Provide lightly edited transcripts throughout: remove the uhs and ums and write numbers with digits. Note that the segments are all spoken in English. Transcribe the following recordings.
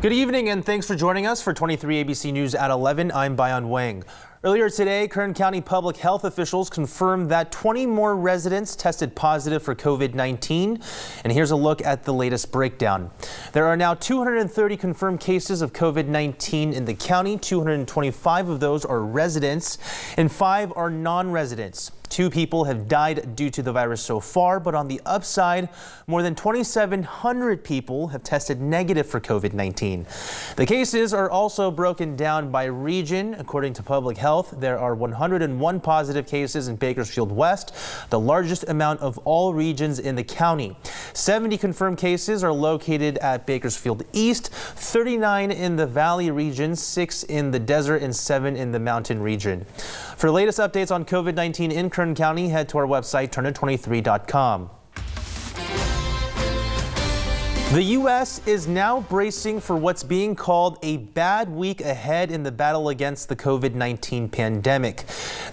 Good evening and thanks for joining us for 23 ABC News at 11. I'm Bayan Wang. Earlier today, Kern County public health officials confirmed that 20 more residents tested positive for COVID-19. And here's a look at the latest breakdown. There are now 230 confirmed cases of COVID-19 in the county. 225 of those are residents and 5 are non-residents. 2 people have died due to the virus so far, but on the upside, more than 2,700 people have tested negative for COVID-19. The cases are also broken down by region. According to public health, there are 101 positive cases in Bakersfield West, the largest amount of all regions in the county. 70 confirmed cases are located at Bakersfield East, 39 in the Valley region, 6 in the Desert, and 7 in the Mountain region. For the latest updates on COVID-19 in Kern County, head to our website, turner23.com. The U.S. is now bracing for what's being called a bad week ahead in the battle against the COVID-19 pandemic.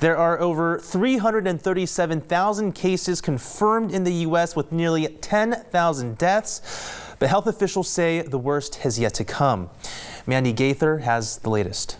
There are over 337,000 cases confirmed in the U.S. with nearly 10,000 deaths. But health officials say the worst has yet to come. Mandy Gaither has the latest.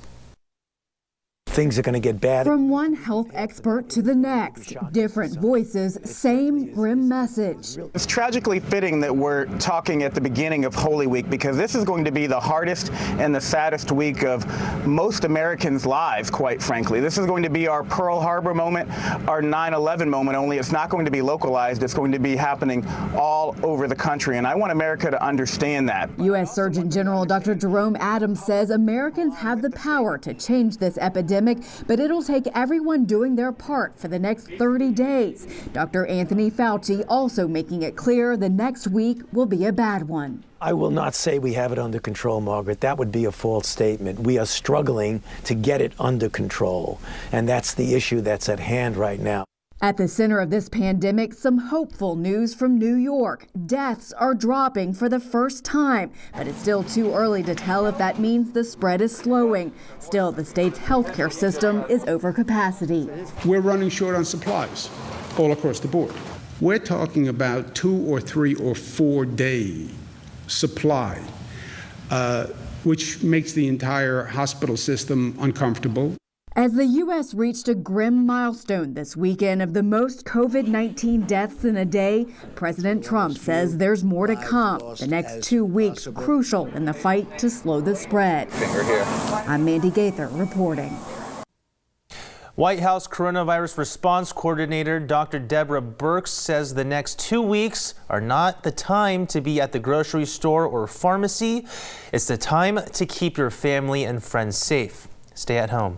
Things are going to get bad. From one health expert to the next, different voices, same grim message. It's tragically fitting that we're talking at the beginning of Holy Week because this is going to be the hardest and the saddest week of most Americans' lives, quite frankly. This is going to be our Pearl Harbor moment, our 9/11 moment, only it's not going to be localized. It's going to be happening all over the country, and I want America to understand that. U.S. Surgeon General Dr. Jerome Adams says Americans have the power to change this epidemic, but it'll take everyone doing their part for the next 30 days. Dr. Anthony Fauci also making it clear the next week will be a bad one. I will not say we have it under control, Margaret. That would be a false statement. We are struggling to get it under control, and that's the issue that's at hand right now. At the center of this pandemic, some hopeful news from New York. Deaths are dropping for the first time, but it's still too early to tell if that means the spread is slowing. Still, the state's healthcare system is over capacity. We're running short on supplies all across the board. We're talking about 2 or 3 or 4 day supply, which makes the entire hospital system uncomfortable. As the U.S. reached a grim milestone this weekend of the most COVID-19 deaths in a day, President Trump says there's more to come. The next 2 weeks crucial in the fight to slow the spread. I'm Mandy Gaither reporting. White House Coronavirus Response Coordinator Dr. Deborah Birx says the next 2 weeks are not the time to be at the grocery store or pharmacy. It's the time to keep your family and friends safe. Stay at home.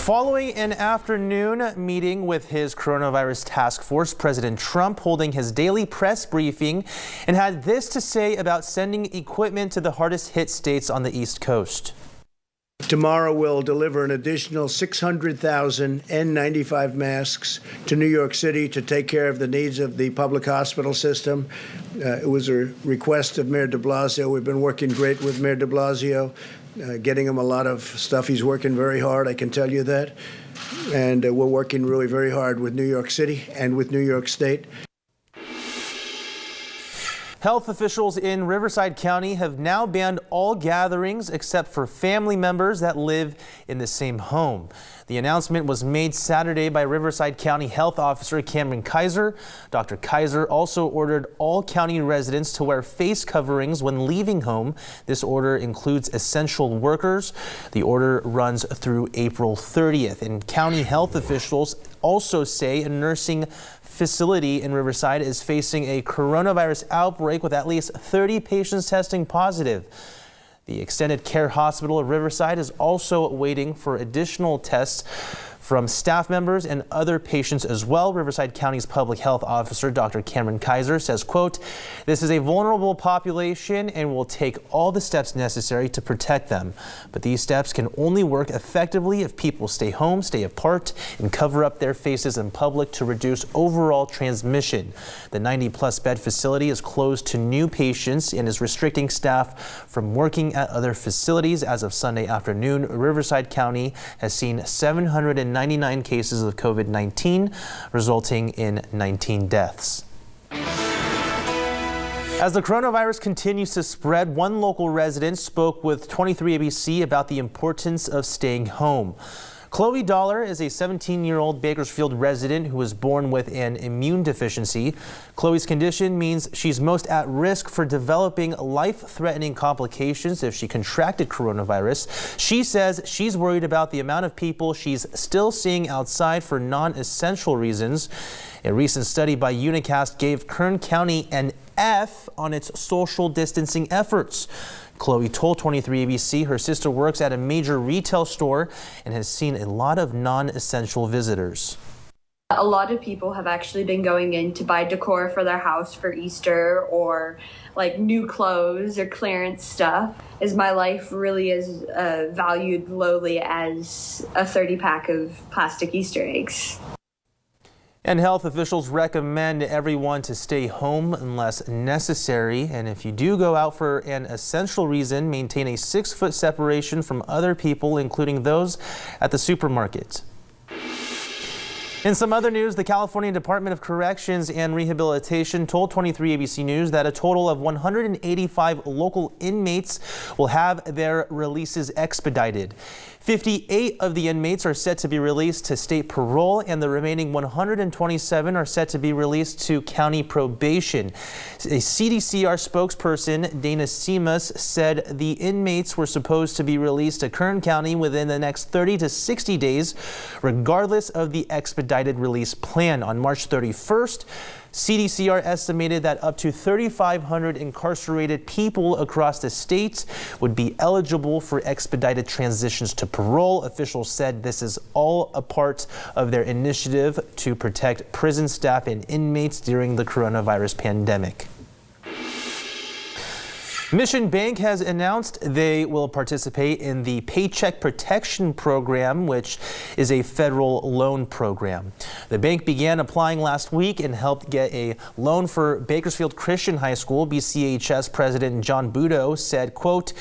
Following an afternoon meeting with his coronavirus task force, President Trump holding his daily press briefing and had this to say about sending equipment to the hardest hit states on the East Coast. Tomorrow we'll deliver an additional 600,000 N95 masks to New York City to take care of the needs of the public hospital system. It was a request of Mayor de Blasio. We've been working great with Mayor de Blasio. Getting him a lot of stuff. He's working very hard, I can tell you that. And we're working really very hard with New York City and with New York State. Health officials in Riverside County have now banned all gatherings except for family members that live in the same home. The announcement was made Saturday by Riverside County Health Officer Cameron Kaiser. Dr. Kaiser also ordered all county residents to wear face coverings when leaving home. This order includes essential workers. The order runs through April 30th. And county health officials also say a nursing facility in Riverside is facing a coronavirus outbreak with at least 30 patients testing positive. The Extended Care Hospital of Riverside is also waiting for additional tests from staff members and other patients as well. Riverside County's public health officer, Dr. Cameron Kaiser, says, quote, "This is a vulnerable population and will take all the steps necessary to protect them. But these steps can only work effectively if people stay home, stay apart, and cover up their faces in public to reduce overall transmission." The 90-plus bed facility is closed to new patients and is restricting staff from working at other facilities. As of Sunday afternoon, Riverside County has seen 799 cases of COVID-19, resulting in 19 deaths. As the coronavirus continues to spread, one local resident spoke with 23 ABC about the importance of staying home. Chloe Dollar is a 17-year-old Bakersfield resident who was born with an immune deficiency. Chloe's condition means she's most at risk for developing life-threatening complications if she contracted coronavirus. She says she's worried about the amount of people she's still seeing outside for non-essential reasons. A recent study by Unicast gave Kern County an F on its social distancing efforts. Chloe told 23 ABC her sister works at a major retail store and has seen a lot of non-essential visitors. A lot of people have actually been going in to buy decor for their house for Easter, or like new clothes or clearance stuff. Is my life really as valued lowly as a 30-pack of plastic Easter eggs? And health officials recommend everyone to stay home unless necessary. And if you do go out for an essential reason, maintain a 6-foot separation from other people, including those at the supermarket. In some other news, the California Department of Corrections and Rehabilitation told 23 ABC News that a total of 185 local inmates will have their releases expedited. 58 of the inmates are set to be released to state parole, and the remaining 127 are set to be released to county probation. A CDCR spokesperson, Dana Simas, said the inmates were supposed to be released to Kern County within the next 30 to 60 days, regardless of the expedited release plan. On March 31st, CDCR estimated that up to 3,500 incarcerated people across the state would be eligible for expedited transitions to parole. Officials said this is all a part of their initiative to protect prison staff and inmates during the coronavirus pandemic. Mission Bank has announced they will participate in the Paycheck Protection Program, which is a federal loan program. The bank began applying last week and helped get a loan for Bakersfield Christian High School. BCHS President John Budo said, quote,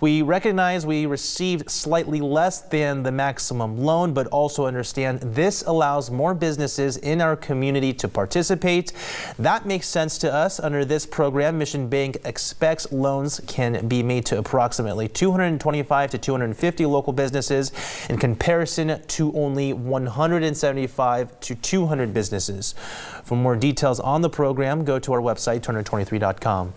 "We recognize we received slightly less than the maximum loan, but also understand this allows more businesses in our community to participate. That makes sense to us. Under this program, Mission Bank expects loans can be made to approximately 225 to 250 local businesses in comparison to only 175 to 200 businesses. For more details on the program, go to our website, turner23.com.